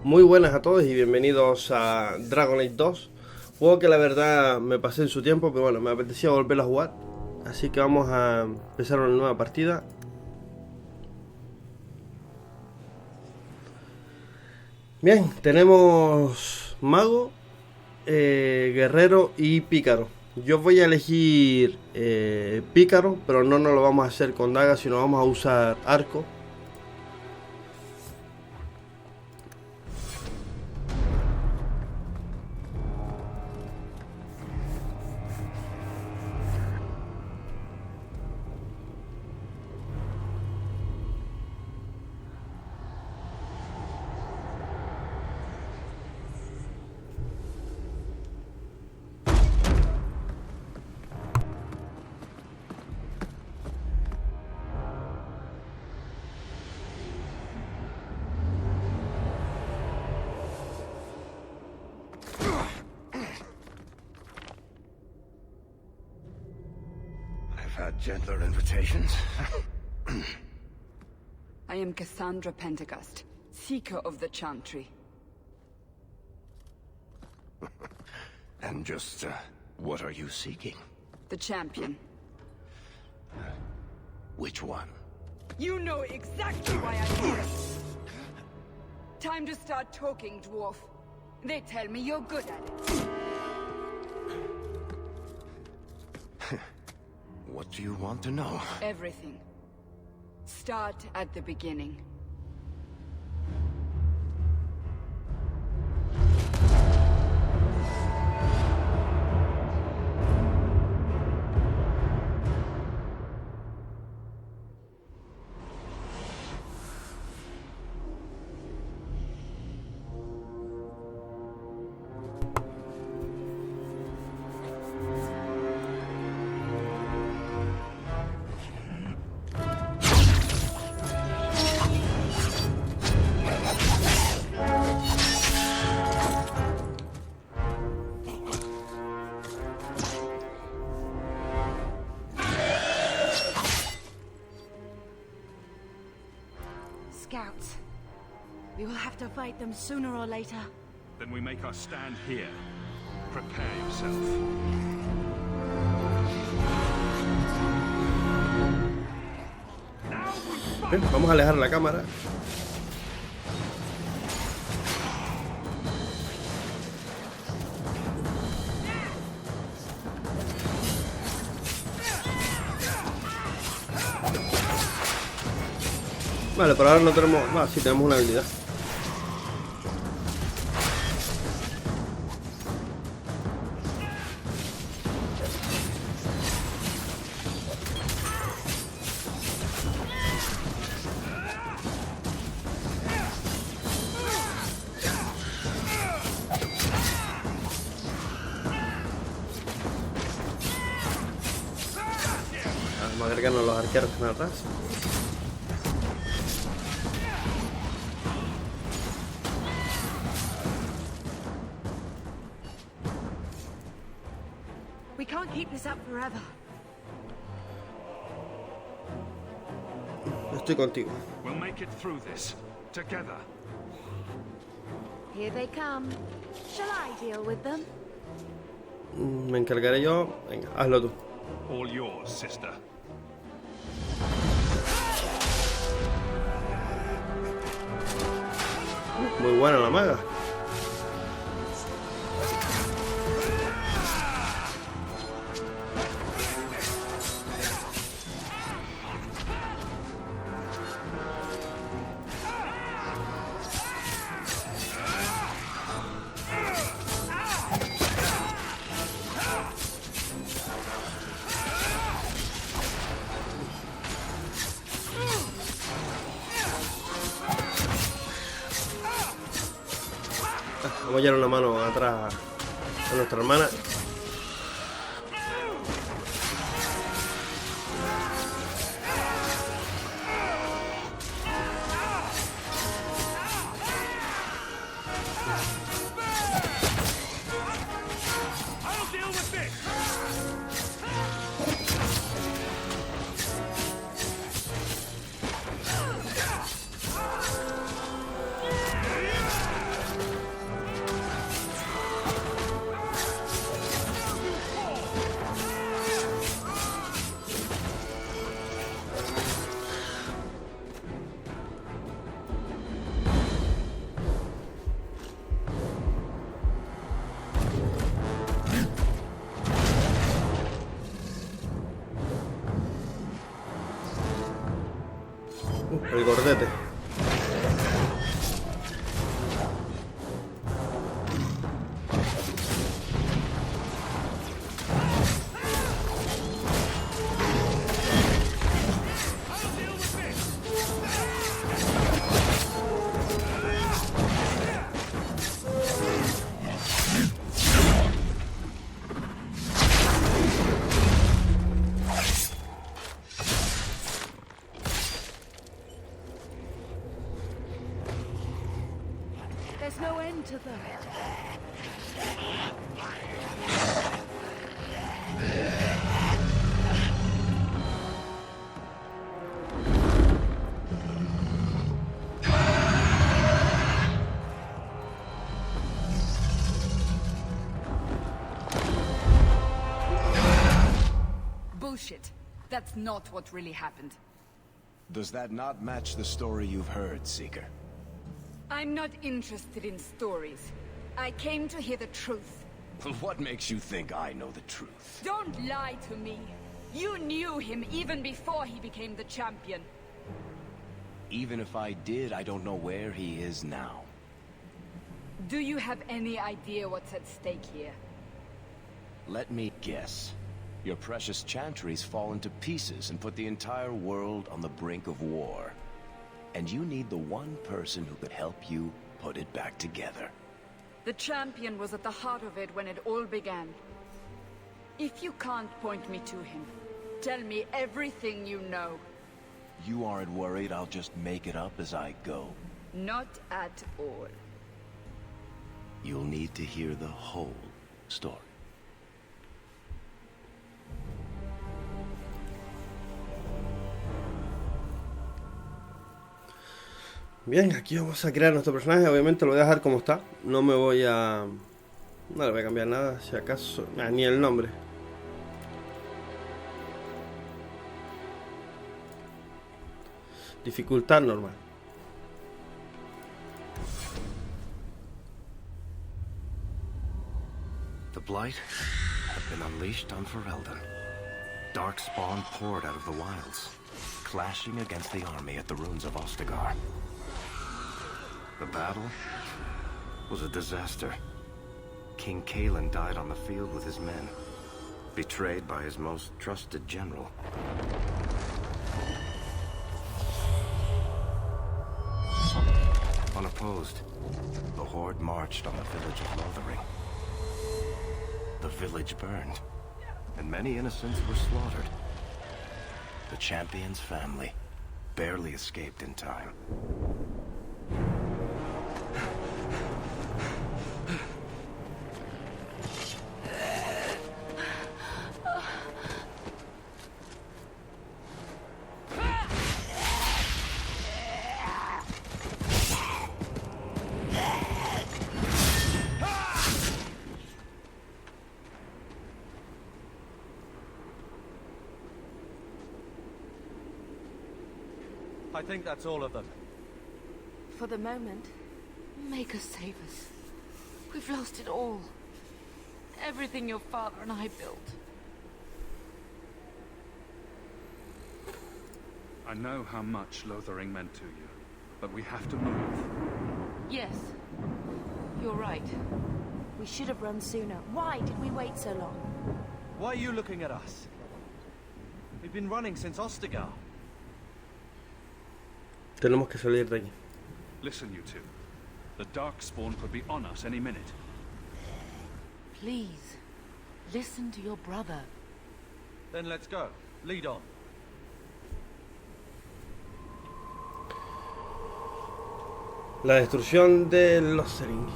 Muy buenas a todos y bienvenidos a Dragon Age 2. Juego que la verdad me pasé en su tiempo, pero bueno, me apetecía volverlo a jugar. Así que vamos a empezar una nueva partida. Bien, tenemos mago, guerrero y pícaro. Yo voy a elegir pícaro, pero no nos lo vamos a hacer con daga, sino vamos a usar arco. Gentler invitations. I am Cassandra Pentagust, Seeker of the Chantry. And just, what are you seeking? The champion. Which one? You know exactly why I'm here. Time to start talking, dwarf. They tell me you're good at it. What do you want to know? Everything. Start at the beginning. Scouts. We will have to fight them sooner or later. Then we make our stand here. Prepare yourself. Bien, vamos a alejar la cámara. Vale, por ahora no tenemos... sí tenemos una habilidad. Vamos a agregarnos los arqueros que están atrás. We can't keep this up forever. Estoy contigo. We'll make it through this together. Here they come. Shall I deal with them? Me encargaré yo. Venga, hazlo tú. All yours, sister. Muy buena la maga. Vamos a echar una mano atrás a nuestra hermana. gordete. There's no end to them. Bullshit. That's not what really happened. Does that not match the story you've heard, Seeker? I'm not interested in stories. I came to hear the truth. What makes you think I know the truth? Don't lie to me. You knew him even before he became the champion. Even if I did, I don't know where he is now. Do you have any idea what's at stake here? Let me guess. Your precious chantry's fallen to pieces and put the entire world on the brink of war. And you need the one person who could help you put it back together. The champion was at the heart of it when it all began. If you can't point me to him, tell me everything you know. You aren't worried I'll just make it up as I go? Not at all. You'll need to hear the whole story. Bien, aquí vamos a crear nuestro personaje. Obviamente lo voy a dejar como está. No me voy a... No le voy a cambiar nada, si acaso... ni el nombre. Dificultad normal. The Blight had been unleashed on Ferelden. Dark spawn poured out of the wilds, clashing against the army at the ruins of Ostagar. The battle was a disaster. King Cailan died on the field with his men, betrayed by his most trusted general. Unopposed, the Horde marched on the village of Lothering. The village burned, and many innocents were slaughtered. The champion's family barely escaped in time. I think that's all of them. For the moment, make us save us. We've lost it all. Everything your father and I built. I know how much Lothering meant to you, but we have to move. Yes, you're right. We should have run sooner. Why did we wait so long? Why are you looking at us? We've been running since Ostagar. Tenemos que salir de aquí. Listen, you two. The Darkspawn could be on us any minute. Please, listen to your brother. Then let's go. Lead on. La destrucción de Lothering.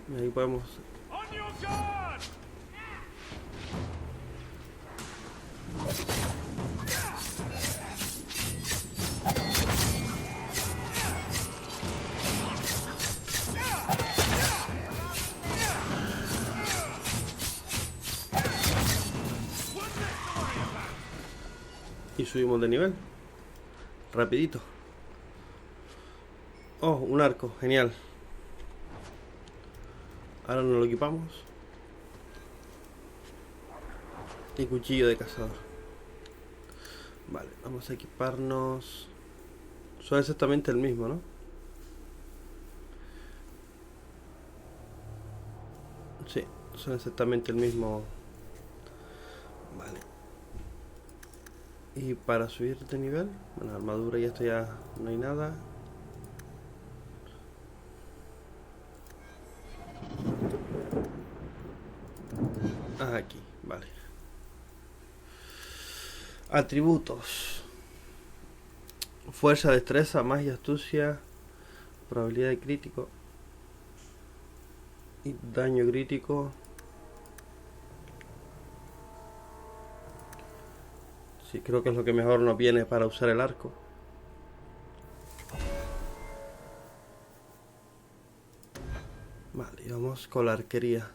Y ahí podemos... On your guard! Y subimos de nivel. Rapidito. Oh, un arco, genial. Ahora nos lo equipamos. Y cuchillo de cazador. Vale, vamos a equiparnos. Son exactamente el mismo, ¿no? Sí, son exactamente el mismo. Vale. Y para subir de nivel, bueno, armadura y esto ya no hay nada. Aquí, vale. Atributos. Fuerza, destreza, magia, astucia, probabilidad de crítico y daño crítico. Sí, creo que es lo que mejor nos viene para usar el arco. Vale, y vamos con la arquería.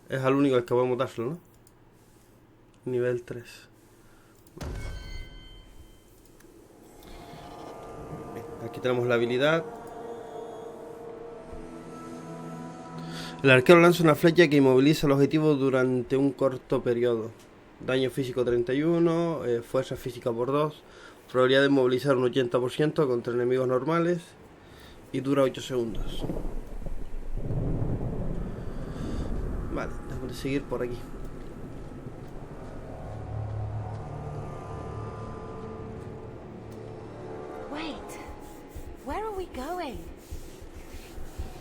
Es al único al que podemos dárselo, ¿no? Nivel 3. Bien, aquí tenemos la habilidad. El arquero lanza una flecha que inmoviliza el objetivo durante un corto periodo. Daño físico 31, fuerza física por 2, probabilidad de inmovilizar un 80% contra enemigos normales y dura 8 segundos. Vale, dejamos de seguir por aquí. Wait. Where are we going?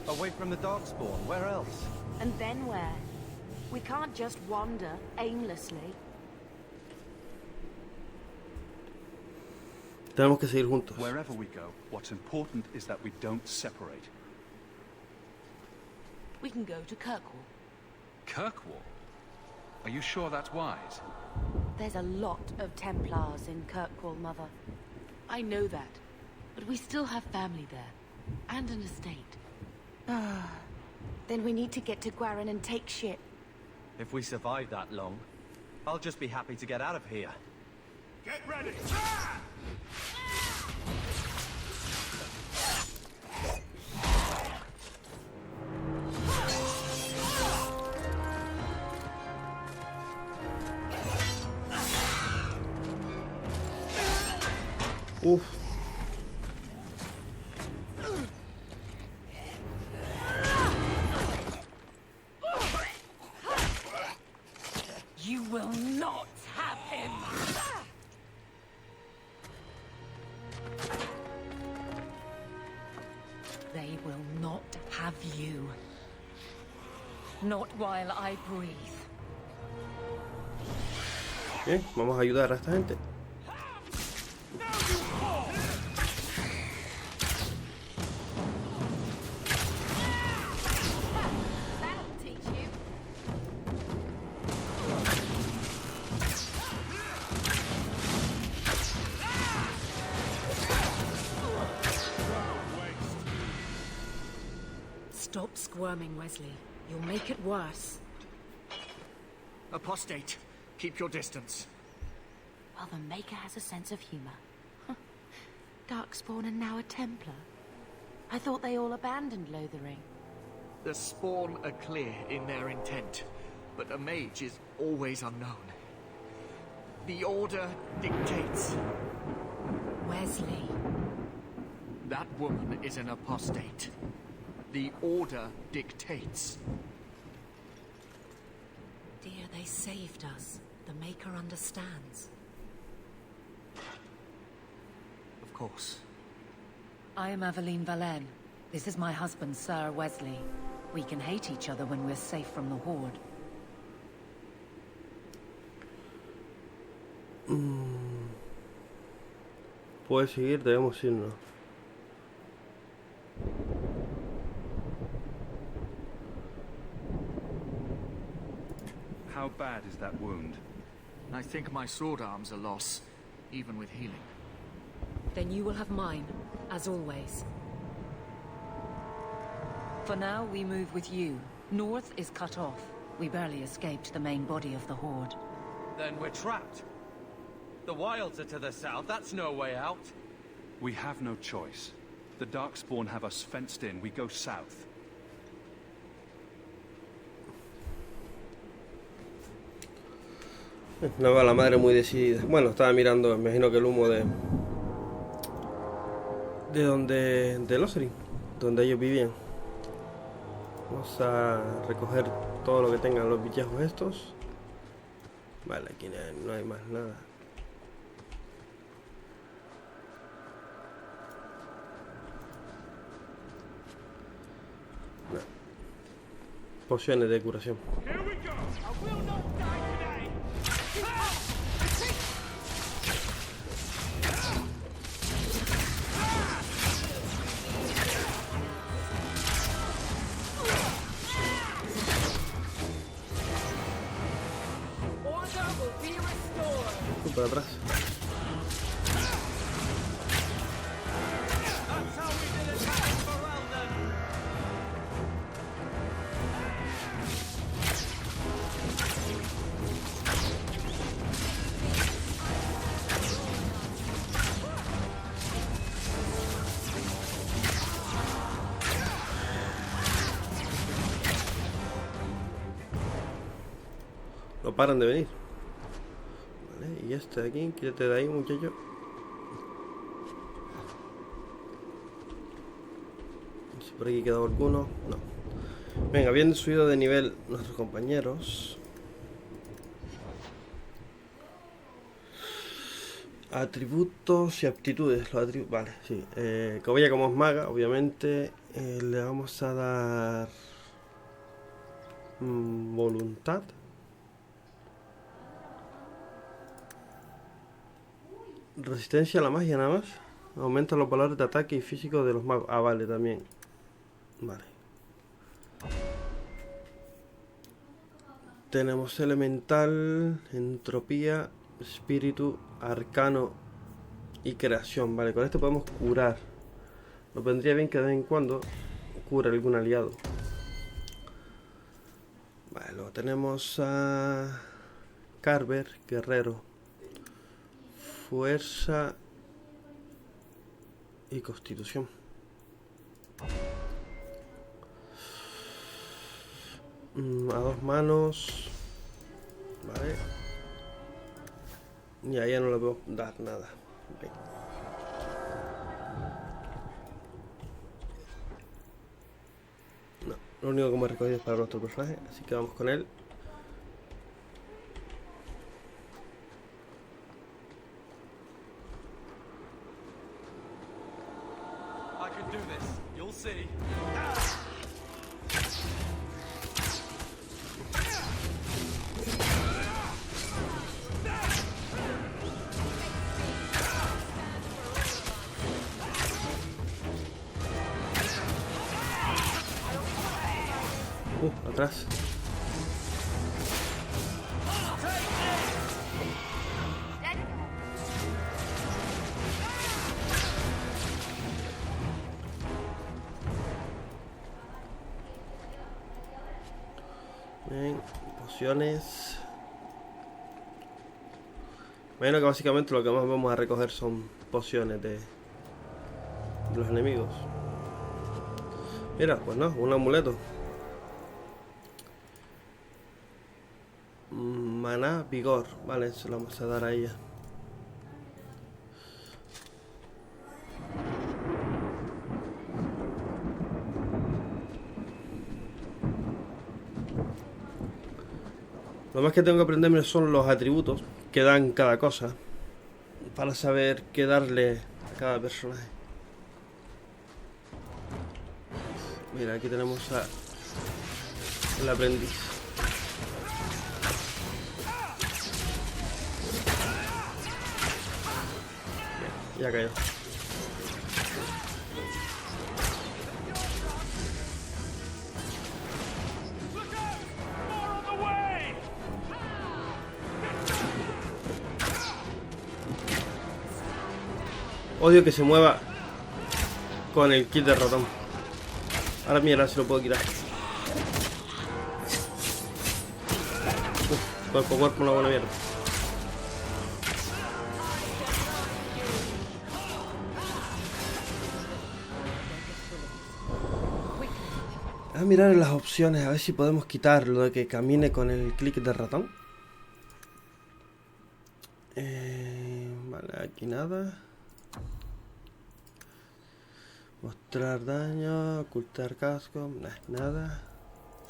Away from the Darkspawn. Where else? And then where? We can't just wander aimlessly. Tenemos que seguir juntos. Wherever we go, what's important is that we don't separate. We can go to Kirkwall. Kirkwall? Are you sure that's wise? There's a lot of Templars in Kirkwall, Mother. I know that, but we still have family there, and an estate. Then we need to get to Guarin and take ship. If we survive that long, I'll just be happy to get out of here. Get ready! Uf. You will not have him! They will not have you. Not while I breathe. Bien, vamos a ayudar a esta gente. That'll teach you. Stop squirming, Wesley. You'll make it worse. Apostate, keep your distance. Well, the Maker has a sense of humor. Darkspawn and now a Templar. I thought they all abandoned Lothering. The Spawn are clear in their intent, but a mage is always unknown. The Order dictates. Wesley. That woman is an apostate. The Order dictates. Dear, they saved us. The Maker understands. Of course. I am Aveline Valenne. This is my husband, Sir Wesley. We can hate each other when we're safe from the Horde. Puedes seguir, debemos irnos. How bad is that wound? I think my sword arm's a loss, even with healing. Then you will have mine, as always. For now, we move with you. North is cut off. We barely escaped the main body of the Horde. Then we're trapped. The wilds are to the south. That's no way out. We have no choice. The Darkspawn have us fenced in. We go south. No veo a la madre muy decidida. Bueno, estaba mirando, me imagino que el humo de Lothering, donde ellos vivían. Vamos a recoger todo lo que tengan los villejos estos. Vale, aquí no hay más nada. No. Pociones de curación. Para atrás. No paran de venir. Y este de aquí, quítate de ahí, muchacho. No sé si por aquí queda alguno. No. Venga, bien subido de nivel nuestros compañeros. Atributos y aptitudes. Vale, sí. Cobella como es maga, obviamente. Le vamos a dar voluntad. Resistencia a la magia nada más. Aumenta los valores de ataque y físico de los magos. Ah, vale, también. Vale. Tenemos elemental, entropía, espíritu, arcano y creación. Vale, con esto podemos curar. Nos vendría bien que de vez en cuando cure algún aliado. Vale, luego tenemos a Carver, guerrero. Fuerza y constitución. A dos manos. Vale. Y a ella no le puedo dar nada. Okay. No, lo único que hemos recogido es para nuestro personaje, así que vamos con él. Atrás. Bien, pociones. Bueno, que básicamente lo que más vamos a recoger son pociones de los enemigos. Mira, pues no, un amuleto. Maná, vigor. Vale, eso lo vamos a dar a ella. Lo más que tengo que aprenderme son los atributos que dan cada cosa, para saber qué darle a cada personaje. Mira, aquí tenemos el aprendiz. Ya cayó. Odio que se mueva con el kit de ratón. Ahora mira si lo puedo quitar. Cuerpo a cuerpo, una buena mierda. A mirar en las opciones a ver si podemos quitar lo de que camine con el clic de ratón. Vale, aquí nada. Mostrar daño, ocultar casco, nada.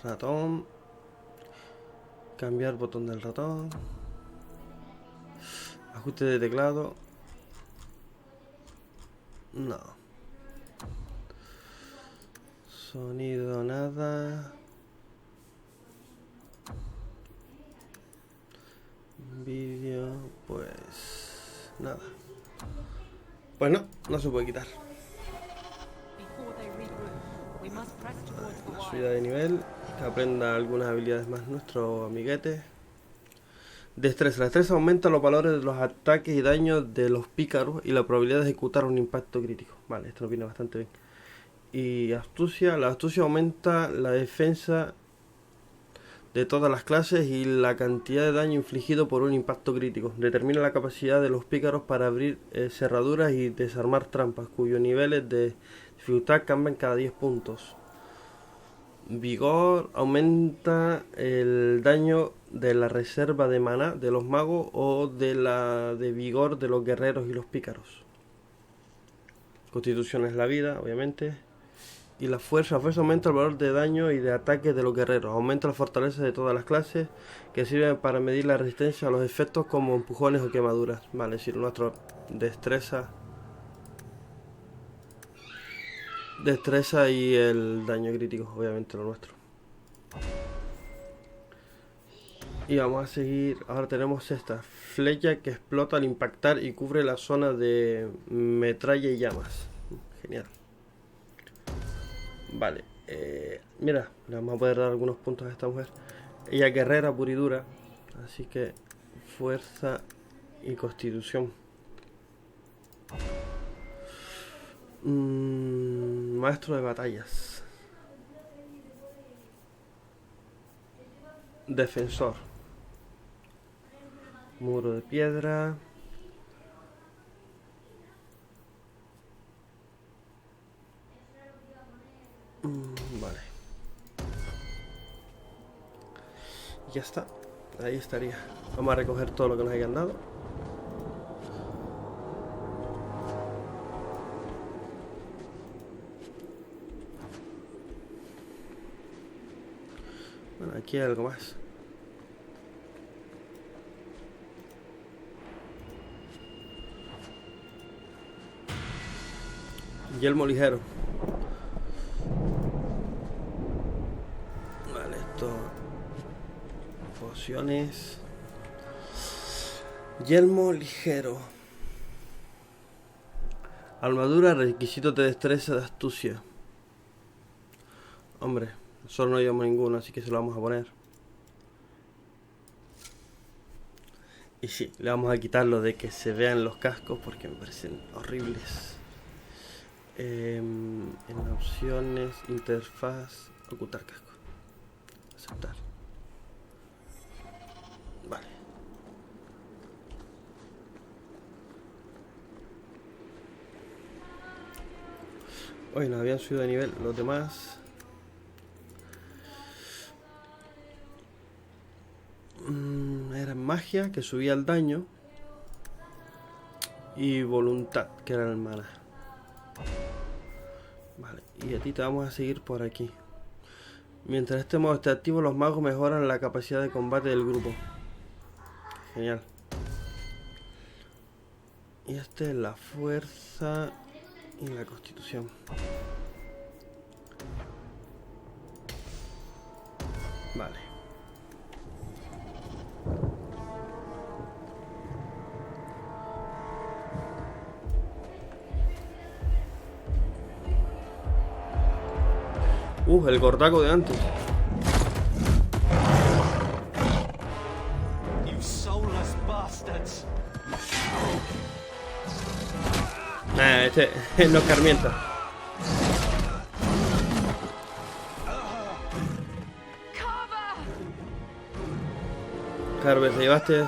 Ratón. Cambiar botón del ratón. Ajuste de teclado. No. Sonido, nada. Vídeo, pues nada. Pues no se puede quitar. La subida de nivel, que aprenda algunas habilidades más nuestro amiguete. Destreza. La destreza aumenta los valores de los ataques y daños de los pícaros y la probabilidad de ejecutar un impacto crítico. Vale, esto nos viene bastante bien. Y astucia. La astucia aumenta la defensa de todas las clases y la cantidad de daño infligido por un impacto crítico. Determina la capacidad de los pícaros para abrir cerraduras y desarmar trampas, cuyos niveles de dificultad cambian cada 10 puntos. Vigor aumenta el daño de la reserva de maná de los magos o de la de vigor de los guerreros y los pícaros. Constitución es la vida, obviamente. Y la fuerza aumenta el valor de daño y de ataque de los guerreros. Aumenta la fortaleza de todas las clases, que sirven para medir la resistencia a los efectos como empujones o quemaduras. Vale, es decir, nuestra destreza y el daño crítico, obviamente lo nuestro. Y vamos a seguir. Ahora tenemos esta flecha que explota al impactar y cubre la zona de metralla y llamas. Genial. Vale, mira, le vamos a poder dar algunos puntos a esta mujer. Ella es guerrera pura y dura, así que fuerza y constitución. Maestro de batallas. Defensor. Muro de piedra. Vale. Ya está. Ahí estaría. Vamos a recoger todo lo que nos hayan dado. Bueno, aquí hay algo más. Yelmo ligero. Vale, esto. Pociones. Yelmo ligero. Armadura, requisitos de destreza, de astucia. Hombre, solo no llevamos ninguno, así que se lo vamos a poner. Y sí, le vamos a quitar lo de que se vean los cascos porque me parecen horribles. En opciones, interfaz, ocultar casco. Aceptar. Vale. Hoy nos habían subido de nivel los demás. Era magia, que subía el daño. Y voluntad, que era el mana. Vale, y a ti te vamos a seguir por aquí. Mientras este modo esté activo, los magos mejoran la capacidad de combate del grupo. Genial. Y este es la fuerza y la constitución. Vale. El gordaco de antes. You soulless bastards. Este nos carmienta. Carver, te llevaste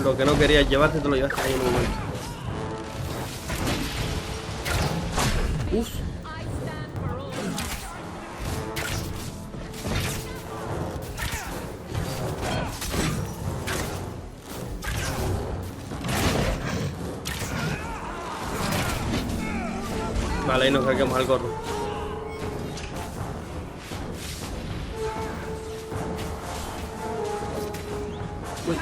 lo que no querías llevarte, te lo llevaste ahí en un momento. Vale, ahí nos saquemos al gorro. Uy.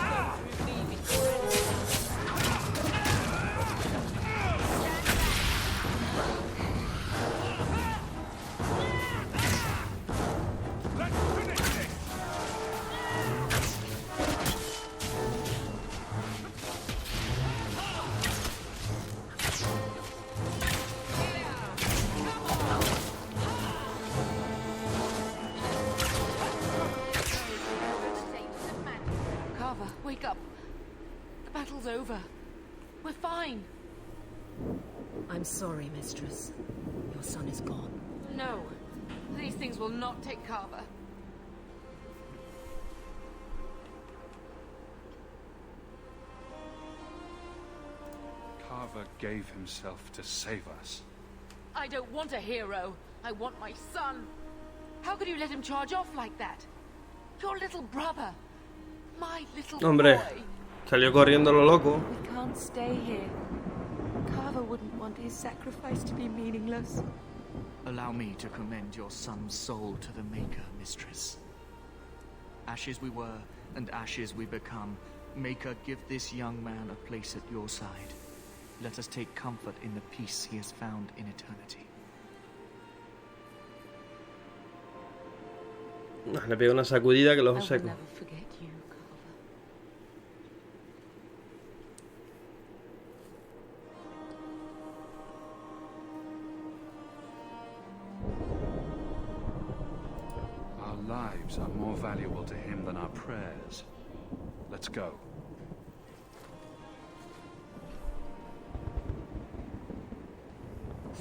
Wake up. The battle's over. We're fine. I'm sorry, Mistress. Your son is gone. No. These things will not take Carver. Carver gave himself to save us. I don't want a hero. I want my son. How could you let him charge off like that? Your little brother. My little Hombre, boy. salió corriendo lo loco. We can't stay here. Carver wouldn't want his sacrifice to be meaningless. Allow me to commend your son's soul to the Maker, Mistress. Ashes we were, and ashes we become. Maker, give this young man a place at your side. Let us take comfort in the peace he has found in eternity. Le pega una sacudida que los I will seco. never forget you, Carver. Our lives are more valuable to him than our prayers. Let's go.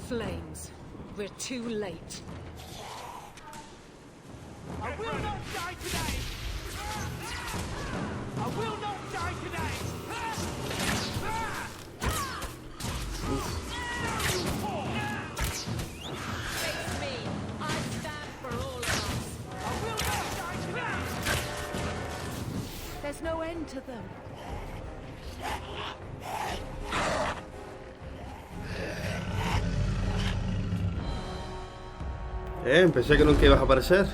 Flames. We're too late. I will not die today! I will not die today! Face me. I stand for all of us. I will not die today! There's no end to them. Pensé que nunca ibas a aparecer.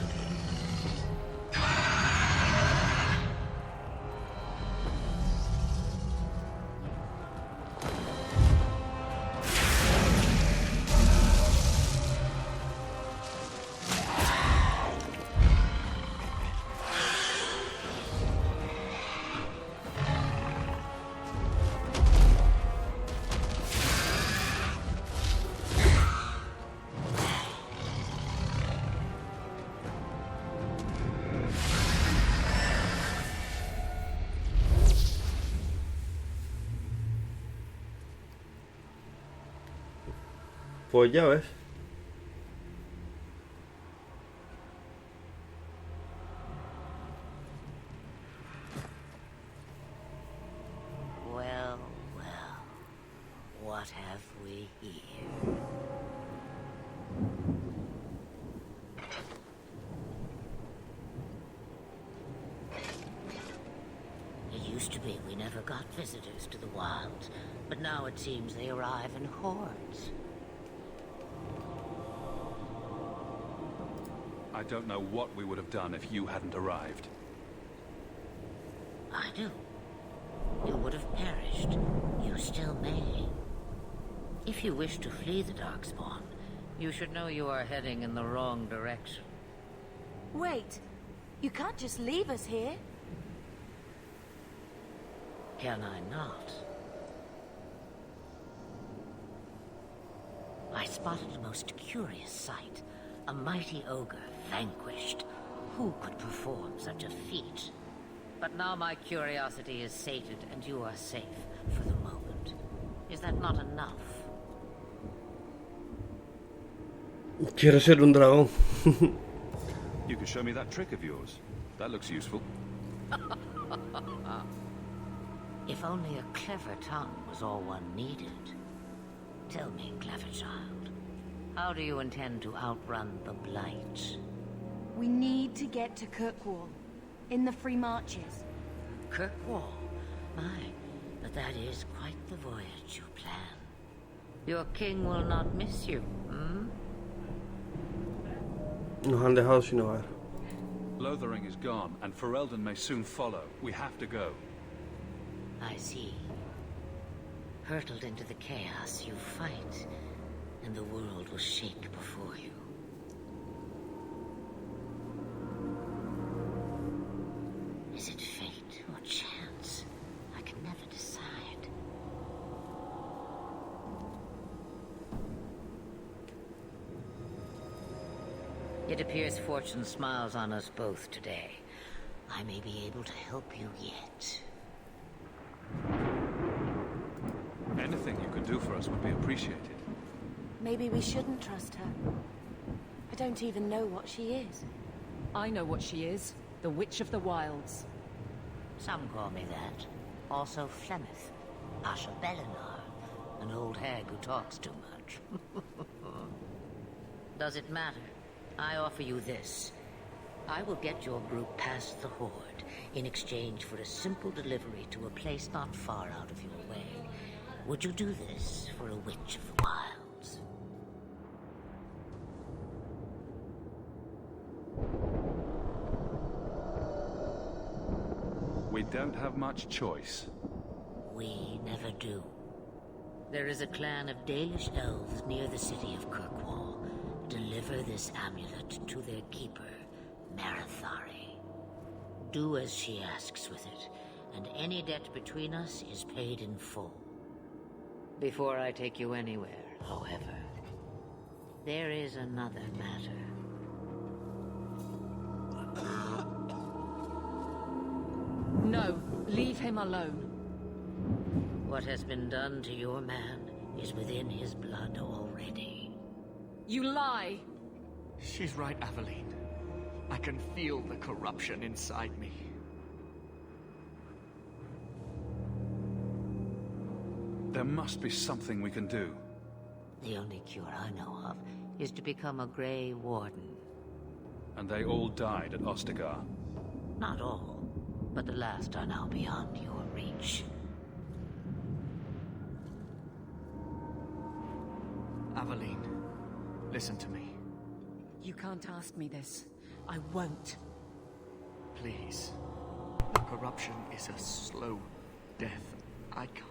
Pues ya ves. Well, well. What have we here? It used to be we never got visitors to the wilds, but now it seems they arrive in hordes. I don't know what we would have done if you hadn't arrived. I do. You would have perished. You still may. If you wish to flee the Darkspawn, you should know you are heading in the wrong direction. Wait. You can't just leave us here. Can I not? I spotted a most curious sight. A mighty ogre vanquished. Who could perform such a feat? But now my curiosity is sated and you are safe for the moment. Is that not enough? Quiero ser un dragón. You could show me that trick of yours. That looks useful. If only a clever tongue was all one needed. Tell me, clever child, how do you intend to outrun the Blight? We need to get to Kirkwall, in the Free Marches. Kirkwall? My, but that is quite the voyage you plan. Your king will not miss you, hmm? Nos han dejado sin hogar. Lothering is gone, and Ferelden may soon follow. We have to go. I see. Hurtled into the chaos, you fight, and the world will shake before you. Is it fate or chance? I can never decide. It appears fortune smiles on us both today. I may be able to help you yet. Anything you could do for us would be appreciated. Maybe we shouldn't trust her. I don't even know what she is. I know what she is. The Witch of the Wilds. Some call me that. Also Flemeth, Asha Belinar, an old hag who talks too much. Does it matter? I offer you this. I will get your group past the Horde in exchange for a simple delivery to a place not far out of your way. Would you do this for a Witch of the Wilds? We don't have much choice. We never do. There is a clan of Dalish elves near the city of Kirkwall. Deliver this amulet to their keeper, Marathari. Do as she asks with it, and any debt between us is paid in full. Before I take you anywhere, however, there is another matter. No, leave him alone. What has been done to your man is within his blood already. You lie! She's right, Aveline. I can feel the corruption inside me. There must be something we can do. The only cure I know of is to become a Grey Warden. And they all died at Ostagar. Not all, but the last are now beyond your reach. Aveline, listen to me. You can't ask me this. I won't. Please. The corruption is a slow death. I can't.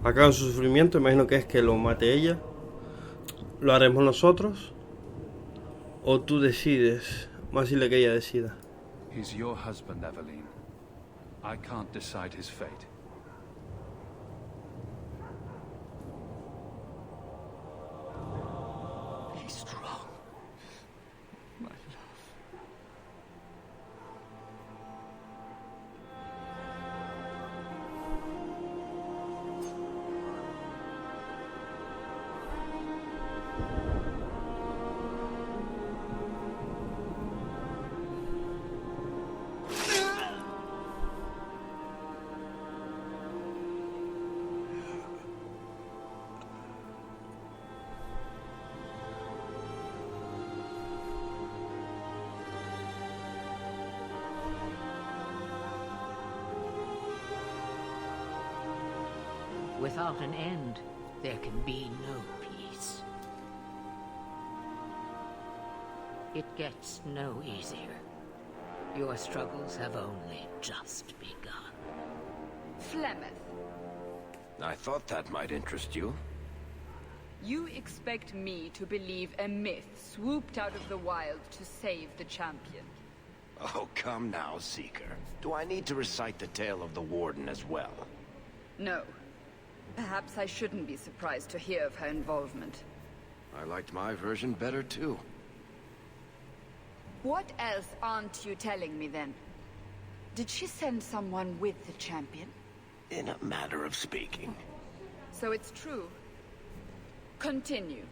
Acá en su sufrimiento, imagino que es que lo mate ella. ¿Lo haremos nosotros? ¿O tú decides? Más decirle que ella decida. He's your husband, Aveline. I can't decide his fate. Be strong, my love. Without an end, there can be no peace. It gets no easier. Your struggles have only just begun. Flemeth, I thought that might interest you. you expect me to believe a myth swooped out of the wild to save the champion? Oh, come now, Seeker. Do I need to recite the tale of the Warden as well? No. Perhaps I shouldn't be surprised to hear of her involvement. I liked my version better, too. What else aren't you telling me, then? Did she send someone with the champion? In a matter of speaking. So it's true. Continue.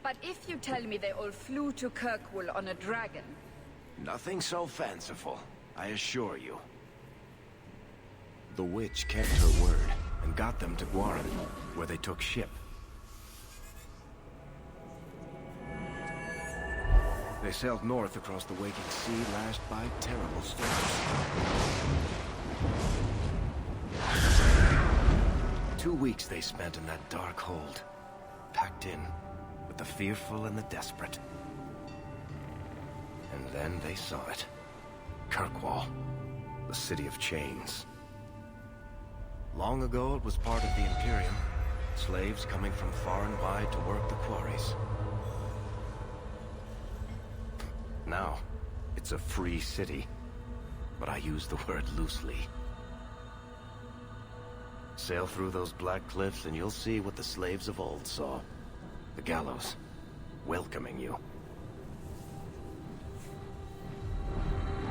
But if you tell me they all flew to Kirkwall on a dragon... Nothing so fanciful, I assure you. The witch kept her word and got them to Guaran, where they took ship. They sailed north across the waking sea, lashed by terrible storms. 2 weeks they spent in that dark hold, packed in with the fearful and the desperate. And then they saw it. Kirkwall, the city of chains. Long ago it was part of the Imperium, slaves coming from far and wide to work the quarries. Now, it's a free city, but I use the word loosely. Sail through those black cliffs and you'll see what the slaves of old saw. The gallows, welcoming you.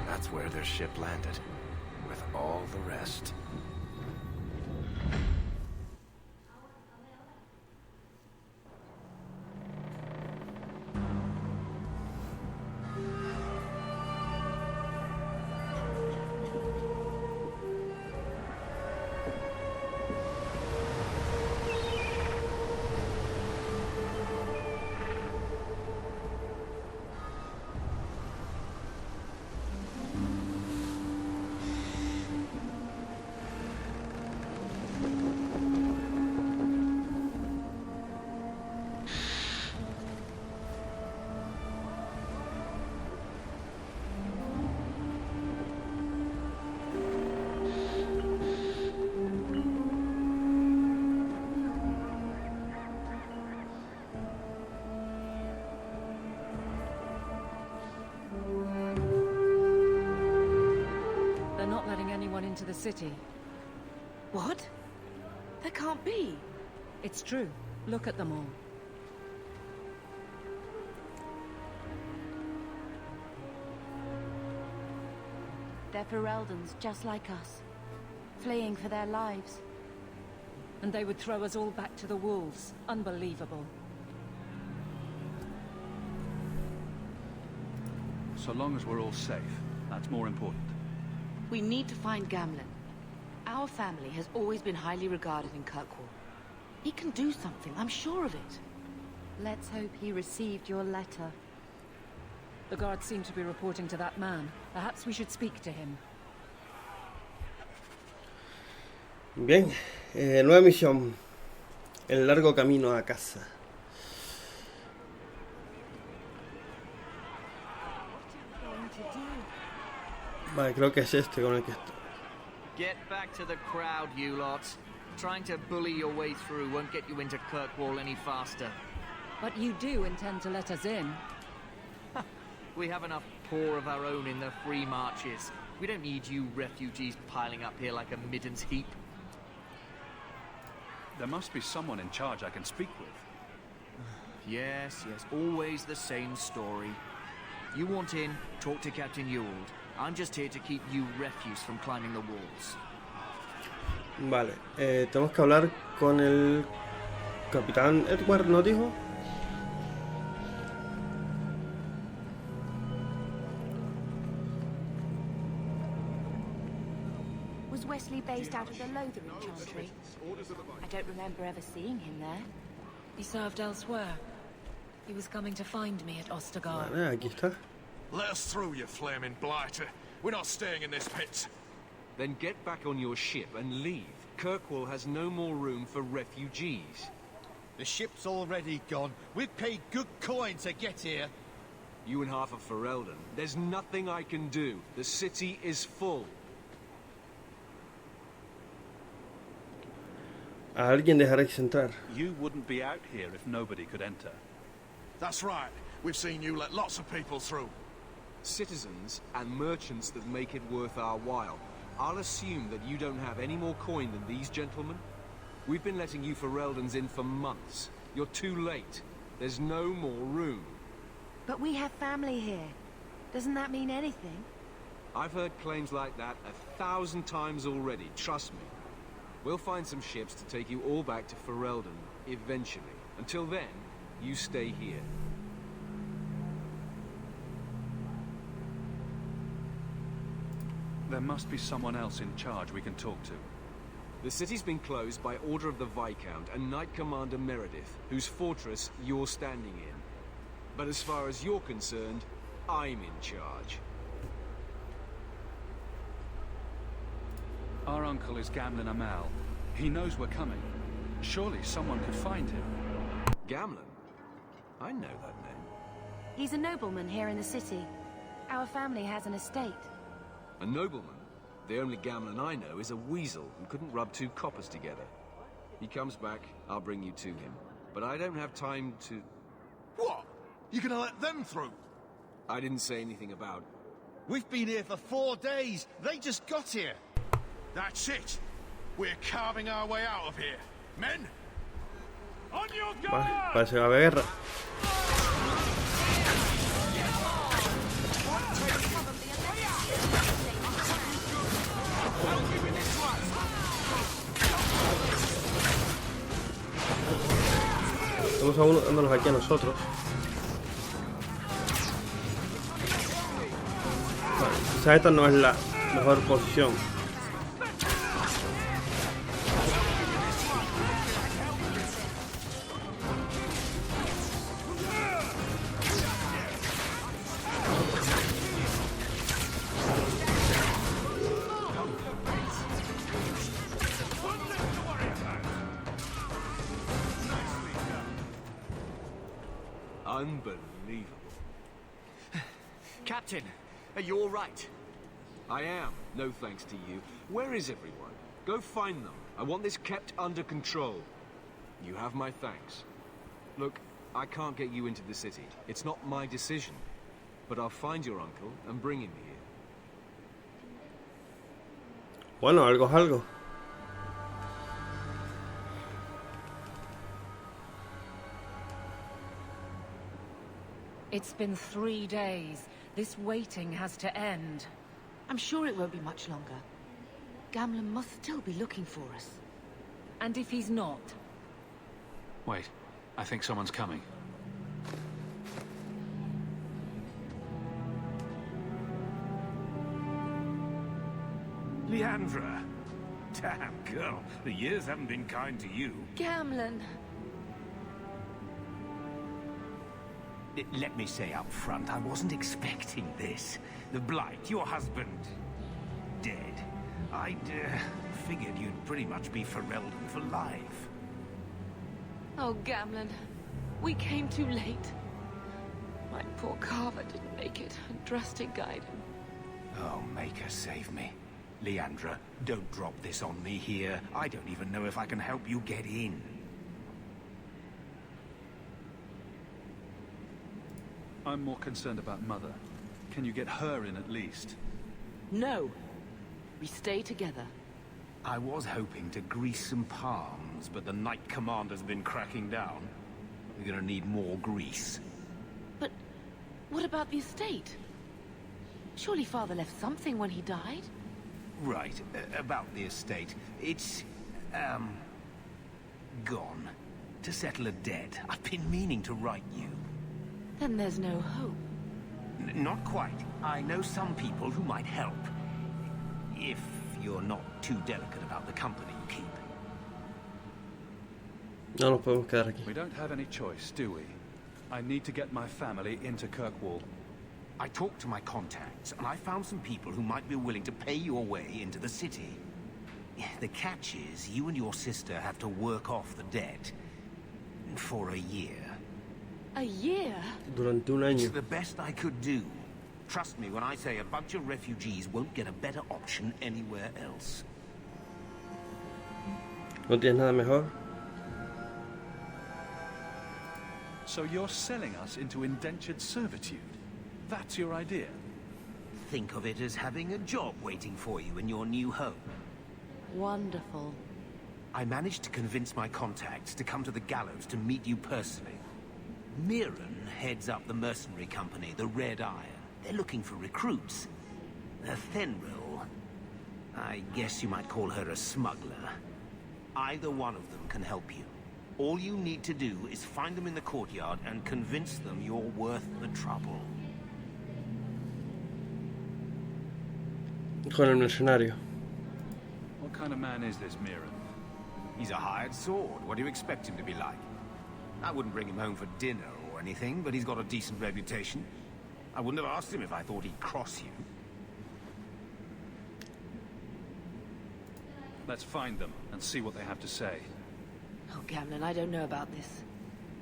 That's where their ship landed, with all the rest. Into the city. What? That can't be. It's true. Look at them all. They're Fereldans, just like us. Fleeing for their lives. And they would throw us all back to the wolves. Unbelievable. So long as we're all safe, that's more important. We need to find Gamlen. Our family has always been highly regarded in Kirkwall. He can do something, I'm sure of it. Let's hope he received your letter. The guards seem to be reporting to that man. Perhaps we should speak to him. Bien, nueva misión. El largo camino a casa. Vale, creo que es este con el que estoy. Get back to the crowd, you lot. Trying to bully your way through won't get you into Kirkwall any faster. But you do intend to let us in. We have enough poor of our own in the free marches. We don't need you refugees piling up here like a middens heap. There must be someone in charge I can speak with. Yes, always the same story. You want in, talk to Captain Ewald. I'm just here to keep you refuse from climbing the walls. Vale, tenemos que hablar con el Capitán Edward, ¿no dijo? Was Wesley based out of the Lothering Chantry? I don't remember ever seeing him there. He served elsewhere. He was coming to find me at Ostergar. Vale, aquí está. Let us through, you flaming blighter. We're not staying in this pit. Then get back on your ship and leave. Kirkwall has no more room for refugees. The ship's already gone. We've paid good coin to get here. You and half of Ferelden. There's nothing I can do. The city is full. A alguien dejaréis entrar. You wouldn't be out here if nobody could enter. That's right. We've seen you let lots of people through. Citizens and merchants that make it worth our while. I'll assume that you don't have any more coin than these gentlemen. We've been letting you Fereldans in for months. You're too late. There's no more room. But we have family here. Doesn't that mean anything? I've heard claims like that 1,000 times already, trust me. We'll find some ships to take you all back to Ferelden, eventually. Until then, you stay here. There must be someone else in charge we can talk to. The city's been closed by order of the Viscount and Knight Commander Meredith, whose fortress you're standing in. But as far as you're concerned, I'm in charge. Our uncle is Gamlen Amal. He knows we're coming. Surely someone could find him. Gamlen? I know that name. He's a nobleman here in the city. Our family has an estate. A nobleman? The only Gamlen I know is a weasel who couldn't rub 2 coppers together. He comes back, I'll bring you to him. But I don't have time to... What? You gonna let them through? I didn't say anything about... We've been here for 4 days. They just got here. That's it. We're carving our way out of here. Men, on your guard! Vale, parece que va a haber guerra. Tenemos a uno dándonos aquí a nosotros. Vale, quizás esta no es la mejor posición. Unbelievable. Captain, are you all right? I am, no thanks to you. Where is everyone? Go find them. I want this kept under control. You have my thanks. Look, I can't get you into the city. It's not my decision. But I'll find your uncle and bring him here. Bueno, algo es algo. It's been 3 days. This waiting has to end. I'm sure it won't be much longer. Gamlen must still be looking for us. And if he's not? Wait, I think someone's coming. Leandra! Damn, girl, the years haven't been kind to you. Gamlen! Let me say up front, I wasn't expecting this. The Blight, your husband, dead. I'd figured you'd pretty much be Ferelden for life. Oh, Gamlen. We came too late. My poor Carver didn't make it, and Drastic guide him. Oh, Maker, save me. Leandra, don't drop this on me here. I don't even know if I can help you get in. I'm more concerned about Mother. Can you get her in at least? No. We stay together. I was hoping to grease some palms, but the Knight Commander's been cracking down. We're gonna need more grease. But what about the estate? Surely Father left something when he died? Right, about the estate. It's, gone. To settle a debt. I've been meaning to write you. Then there's no hope. Not quite. I know some people who might help. If you're not too delicate about the company you keep. No nos podemos quedar aquí. We don't have any choice, do we? I need to get my family into Kirkwall. I talked to my contacts, and I found some people who might be willing to pay your way into the city. The catch is, you and your sister have to work off the debt. For a year. A year? Durante un año. It's the best I could do. Trust me when I say a bunch of refugees won't get a better option anywhere else. ¿No tienes nada mejor? So you're selling us into indentured servitude? That's your idea? Think of it as having a job waiting for you in your new home. Wonderful. I managed to convince my contacts to come to the gallows to meet you personally. Mirren heads up the mercenary company, the Red Iron. They're looking for recruits. Fenrir, I guess you might call her a smuggler. Either one of them can help you. All you need to do is find them in the courtyard and convince them you're worth the trouble. Con el mercenario. What kind of man is this Mirren? He's a hired sword. What do you expect him to be like? I wouldn't bring him home for dinner or anything, but he's got a decent reputation. I wouldn't have asked him if I thought he'd cross you. Let's find them and see what they have to say. Oh, Gamlen, I don't know about this.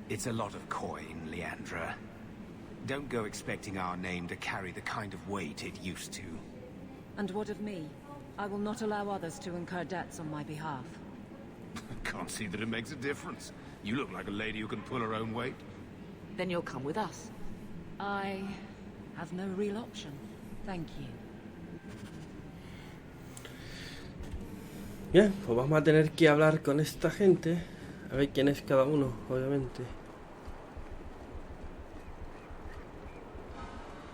It's a lot of coin, Leandra. Don't go expecting our name to carry the kind of weight it used to. And what of me? I will not allow others to incur debts on my behalf. Can't see that it makes a difference. You look like a lady who can pull her own weight. Then you'll come with us. I have no real option. Thank you. Bien, pues vamos a tener que hablar con esta gente. A ver quién es cada uno, obviamente.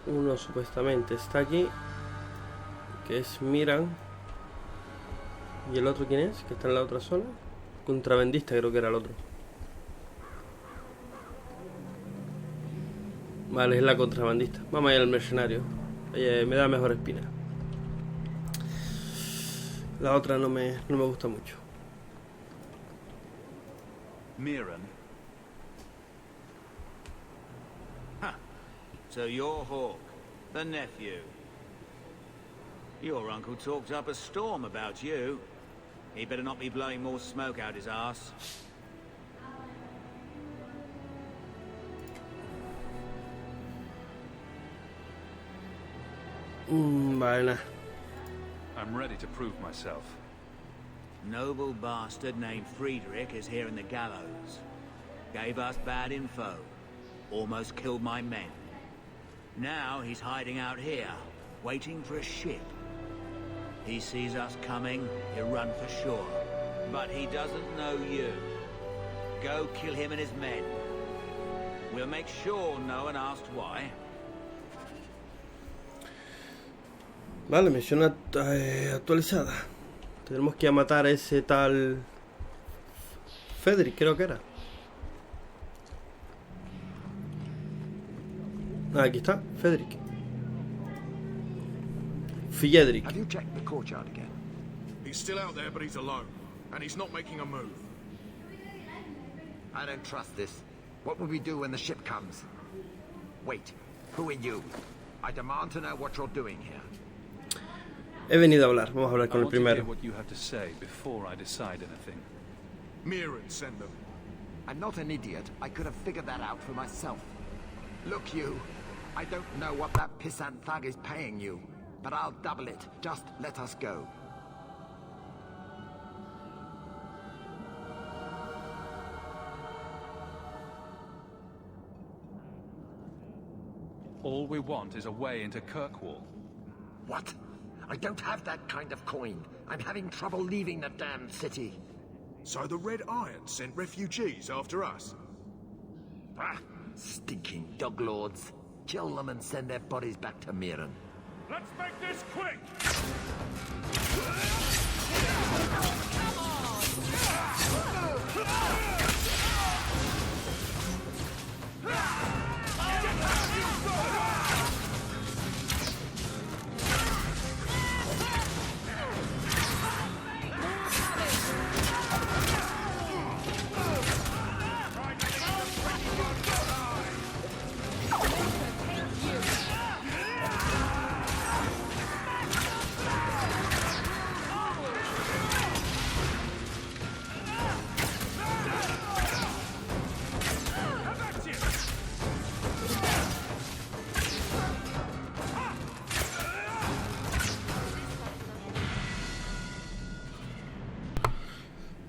Uno supuestamente está aquí, que es Miran. ¿Y el otro quién es? Que está en la otra zona. Contrabandista creo que era el otro. Vale, es la contrabandista. Vamos a ir al mercenario. Me da mejor espina. La otra no me gusta mucho. Miran. Huh. So you're Hawk, the nephew. Your uncle talked up a storm about you. He better not be blowing more smoke out his ass. Vale, nah. I'm ready to prove myself. Noble bastard named Friedrich is here in the gallows. Gave us bad info. Almost killed my men. Now he's hiding out here, waiting for a ship. He sees us coming, he'll run for sure. But he doesn't know you. Go kill him and his men. We'll make sure no one asks why. Vale, misión actualizada. Tenemos que matar a ese tal Frederick, creo que era. Aquí está, Frederick. Friedrich. Have you checked the courtyard again? He's still out there, but he's alone. And he's not making a move. I don't trust this. What will we do when the ship comes? Wait, who are you? I demand to know what you're doing here. He venido a hablar. Vamos a hablar con el primero. What you have to say before I decide anything. Miran send them. I'm not an idiot. I could have figured that out for myself. Look, you. I don't know what that pissant thug is paying you, but I'll double it. Just let us go. All we want is a way into Kirkwall. What? I don't have that kind of coin. I'm having trouble leaving the damned city. So the Red Iron sent refugees after us? Ah, stinking dog lords. Kill them and send their bodies back to Miran. Let's make this quick!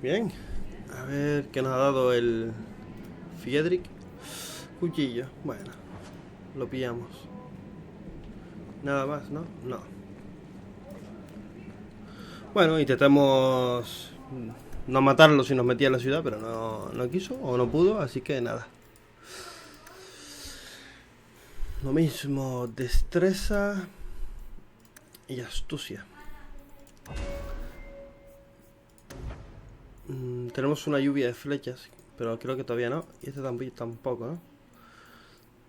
Bien, a ver qué nos ha dado el Friedrich. Cuchillo, bueno, lo pillamos. Nada más, ¿no? No. Bueno, intentamos no matarlo si nos metía en la ciudad, pero no quiso o no pudo, así que nada. Lo mismo, destreza y astucia. Tenemos una lluvia de flechas, pero creo que todavía no. Y este tampoco, ¿no?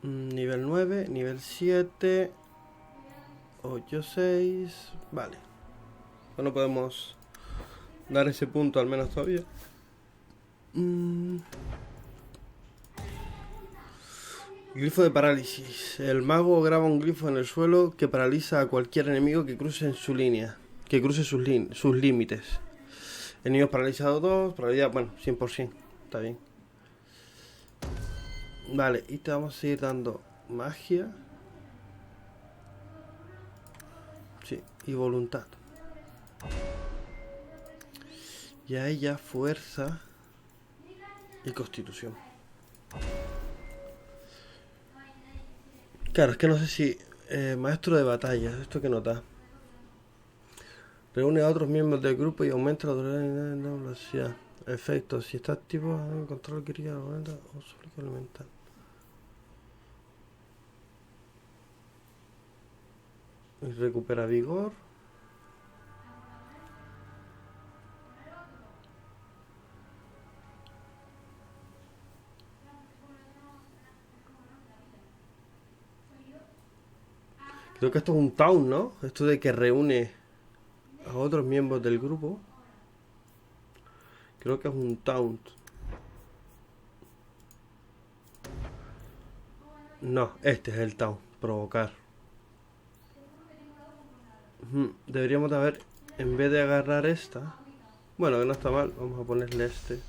Nivel 9, nivel 7, 8, 6. Vale. No podemos dar ese punto al menos todavía. Glifo de parálisis. El mago graba un glifo en el suelo que paraliza a cualquier enemigo que cruce en su línea. Que cruce sus límites. Enemigos paralizados 2, probabilidad, bueno, 100%. Está bien. Vale, y te vamos a seguir dando magia. Sí, y voluntad. Y a ella fuerza y constitución. Claro, es que no sé si... maestro de batalla, ¿esto qué nota? Reúne a otros miembros del grupo y aumenta la durabilidad de la velocidad. Efectos, si está activo, control crítico o súplica elemental. Y recupera vigor. Creo que esto es un town, ¿no? Esto de que reúne a otros miembros del grupo. Creo que es un taunt. No, este es el taunt. Provocar. Deberíamos de haber, en vez de agarrar esta... Bueno, que no está mal. Vamos a ponerle este.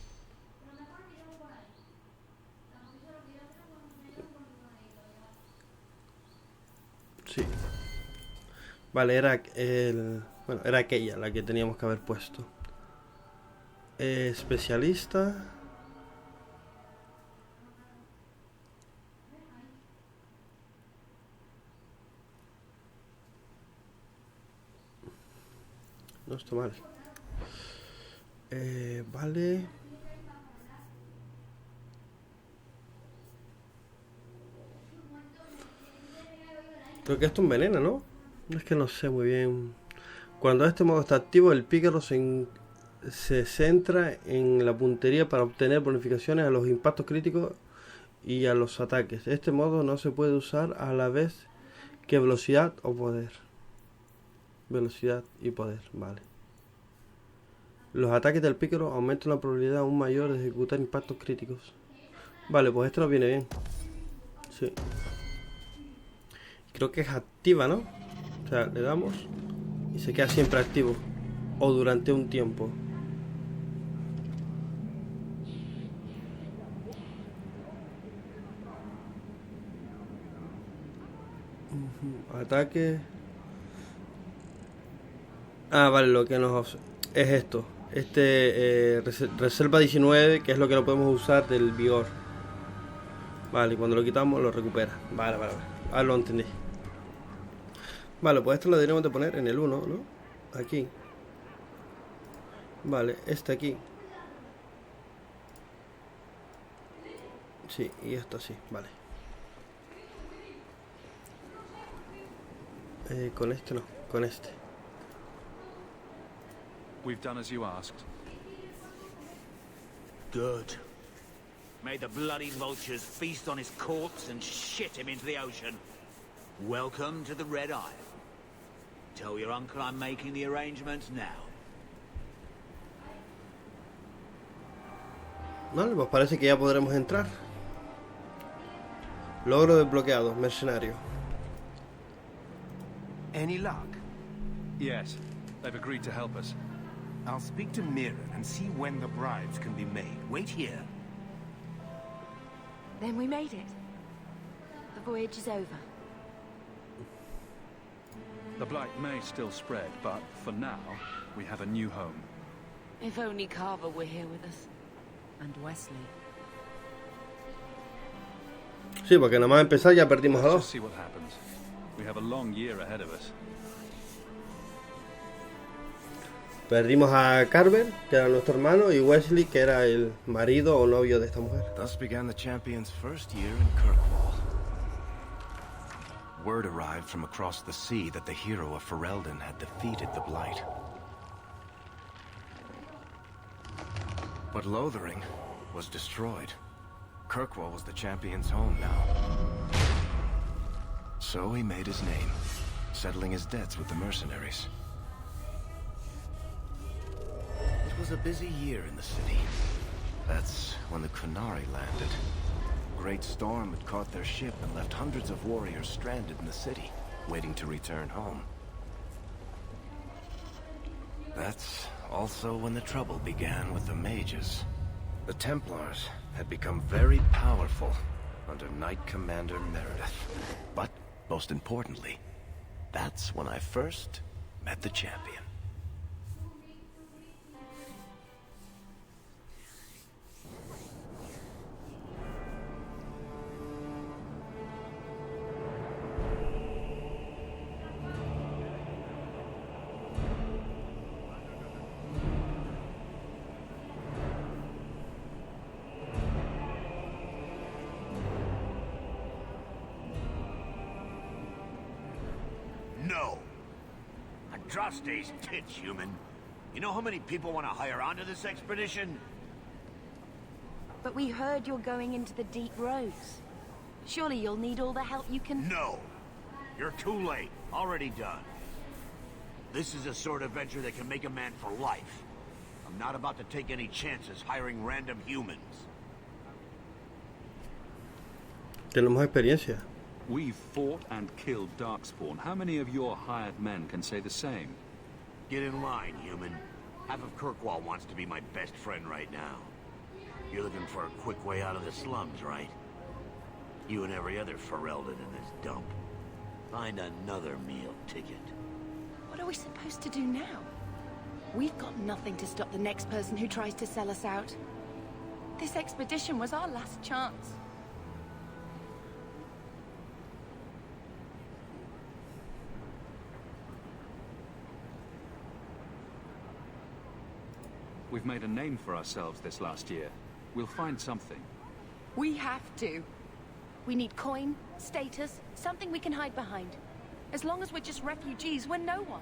Sí. Vale, era el... Bueno, era aquella la que teníamos que haber puesto. Especialista. No está mal. Vale. Creo que esto envenena, ¿no? Es que no sé muy bien. Cuando este modo está activo, el pícaro se centra en la puntería para obtener bonificaciones a los impactos críticos y a los ataques. Este modo no se puede usar a la vez que velocidad o poder. Velocidad y poder, vale. Los ataques del pícaro aumentan la probabilidad aún mayor de ejecutar impactos críticos. Vale, pues esto nos viene bien. Sí. Creo que es activa, ¿no? O sea, le damos y se queda siempre activo. O durante un tiempo. Ataque. Ah, vale, lo que nos... Es esto. Reserva 19, que es lo que no podemos usar del vigor. Vale, y cuando lo quitamos lo recupera. Vale. Ahora lo entendí. Vale, pues esto lo deberíamos de poner en el 1, ¿no? Aquí. Vale, este aquí. Sí, y esto sí, vale. Con este no, con este. We've done as you asked. Good. May the bloody vultures feast on his corpse and shit him into the ocean. Welcome to the Red Isle. Tell your uncle I'm making the arrangements now. Vale, pues parece que ya podremos entrar. Logro desbloqueado, mercenario. Any luck? Yes, they've agreed to help us. I'll speak to Mirren and see when the bribes can be made. Wait here. Then we made it. The voyage is over. The blight may still spread, but for now, we have a new home. If only Carver were here with us. And Wesley. Sí, porque nada más empezar ya perdimos a Let's dos. just see what happens. We have a long year ahead of us. Perdimos a Carver, que era nuestro hermano, y Wesley, que era el marido o novio de esta mujer. Thus began the champion's first year in Kirkwall. Word arrived from across the sea that the hero of Ferelden had defeated the Blight. But Lothering was destroyed. Kirkwall was the champion's home now. So he made his name, settling his debts with the mercenaries. It was a busy year in the city. That's when the Qunari landed. great storm had caught their ship and left hundreds of warriors stranded in the city, waiting to return home. That's also when the trouble began with the mages. The Templars had become very powerful under Knight Commander Meredith. But, most importantly, that's when I first met the champion. No. Andraste's tits, human. You know how many people want to hire onto this expedition? But we heard you're going into the deep roads. Surely you'll need all the help you can... No. You're too late. Already done. This is a sort of venture that can make a man for life. I'm not about to take any chances hiring random humans. Tenemos experiencia. We've fought and killed Darkspawn. How many of your hired men can say the same? Get in line, human. Half of Kirkwall wants to be my best friend right now. You're looking for a quick way out of the slums, right? You and every other Ferelden in this dump. Find another meal ticket. What are we supposed to do now? We've got nothing to stop the next person who tries to sell us out. This expedition was our last chance. We've made a name for ourselves this last year. We'll find something. We have to. We need coin, status, something we can hide behind. As long as we're just refugees, we're no one.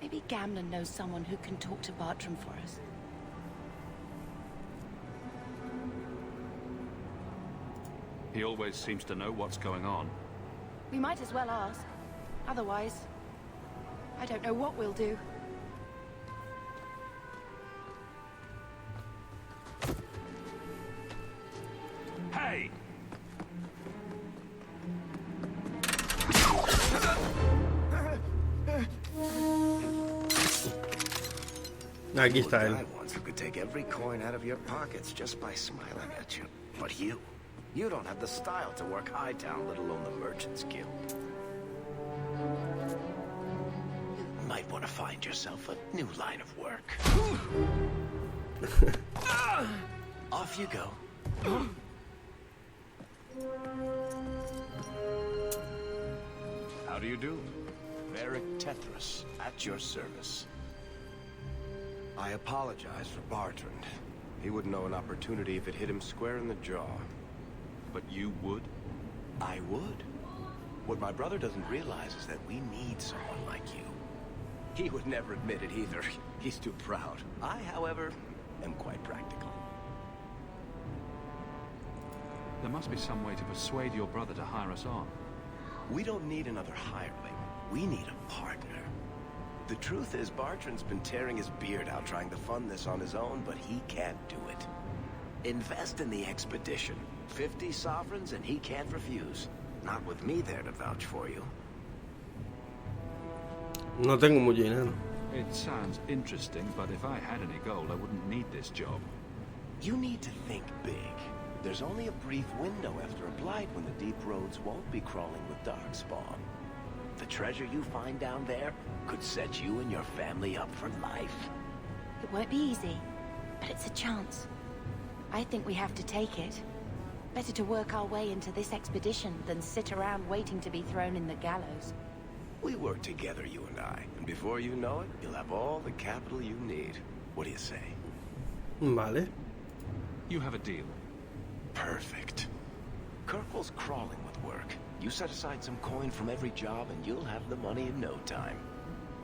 Maybe Gamlen knows someone who can talk to Bartram for us. He always seems to know what's going on. We might as well ask. Otherwise, I don't know what we'll do. Hey! Aquí está él. Guy once who could take every coin out of your pockets just by smiling at you. But you don't have the style to work Hightown, let alone the Merchants Guild. You might want to find yourself a new line of work. Off you go. How do you do? Varric Tethras, at your service. I apologize for Bartrand. He wouldn't know an opportunity if it hit him square in the jaw. But you would? I would. What my brother doesn't realize is that we need someone like you. He would never admit it either. He's too proud. I, however, am quite practical. There must be some way to persuade your brother to hire us on. We don't need another hireling. We need a partner. The truth is, Bartrand's been tearing his beard out trying to fund this on his own, but he can't do it. Invest in the expedition. 50 sovereigns and he can't refuse. Not with me there to vouch for you. No tengo mucho dinero. It sounds interesting, but if I had any gold, I wouldn't need this job. You need to think big. There's only a brief window after a blight when the deep roads won't be crawling with darkspawn. The treasure you find down there could set you and your family up for life. It won't be easy, but it's a chance. I think we have to take it. Better to work our way into this expedition than sit around waiting to be thrown in the gallows. We work together, you and I, and before you know it, you'll have all the capital you need. What do you say? Vale. You have a deal. Perfect. Kirkwall's crawling with work. You set aside some coin from every job and you'll have the money in no time.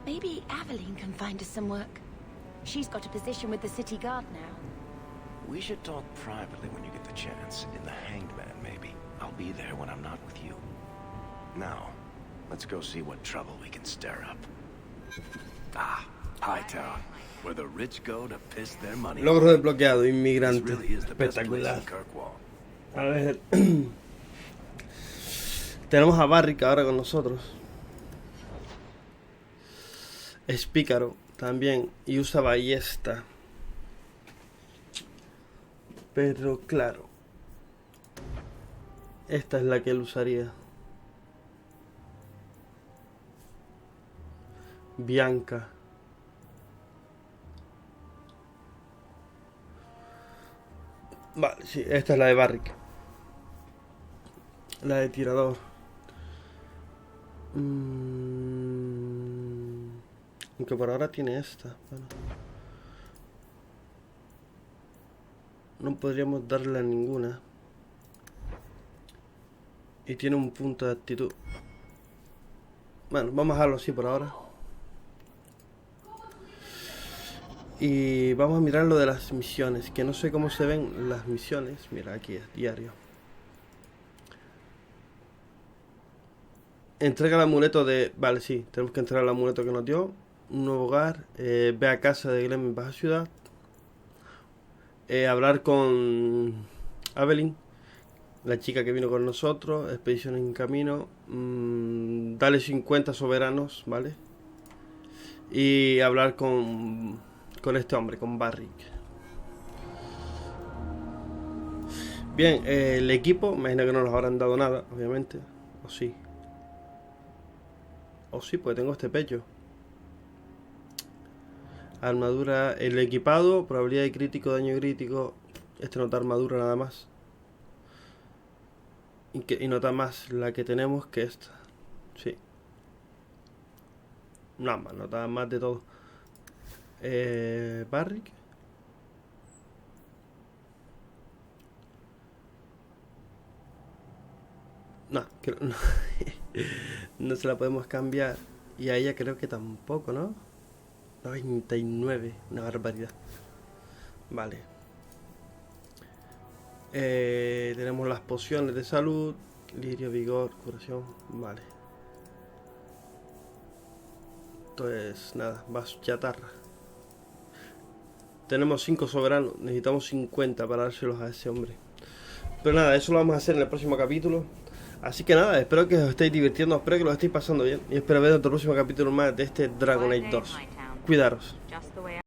Maybe Aveline can find us some work. She's got a position with the city guard now. We should talk privately when you get the chance. In the Hanged Man, maybe. I'll be there when I'm not with you. Now, let's go see what trouble we can stir up. Hightown, where the rich go to piss their money. Logro desbloqueado, inmigrante. This really is the best place Espectacular. in Kirkwall. A ver. Tenemos a Barrick ahora con nosotros. Es pícaro también y usa ballesta. Pero claro, esta es la que él usaría. Bianca. Vale, sí, esta es la de Barrick. La de tirador. Aunque por ahora tiene esta. Bueno. No podríamos darle a ninguna. Y tiene un punto de actitud. Bueno, vamos a dejarlo así por ahora. Y vamos a mirar lo de las misiones, que no sé cómo se ven las misiones. Mira, aquí es diario. Entrega el amuleto de... Vale, sí, tenemos que entregar el amuleto que nos dio. Un nuevo hogar. Ve a casa de Glenn en Baja Ciudad. Hablar con Evelyn, la chica que vino con nosotros. Expedición en camino. Dale 50 soberanos, ¿vale? Y hablar con este hombre, con Barrick. Bien, el equipo, me imagino que no nos habrán dado nada, obviamente. O sí. O sí, porque tengo este pecho. Armadura, el equipado, probabilidad de crítico, daño crítico. Este nota armadura nada más. Y nota más la que tenemos que esta. Sí. Nada más, nota más de todo. Barrick. No, creo, no. No se la podemos cambiar. Y a ella creo que tampoco, ¿no? 99, una barbaridad. Vale. Tenemos las pociones de salud, lirio, vigor, curación. Vale. Entonces, nada, más chatarra. Tenemos 5 soberanos, necesitamos 50 para dárselos a ese hombre. Pero nada, eso lo vamos a hacer en el próximo capítulo. Así que nada, espero que os estéis divirtiendo, espero que lo estéis pasando bien. Y espero ver otro próximo capítulo más de este Dragon Age 2. Cuidaros.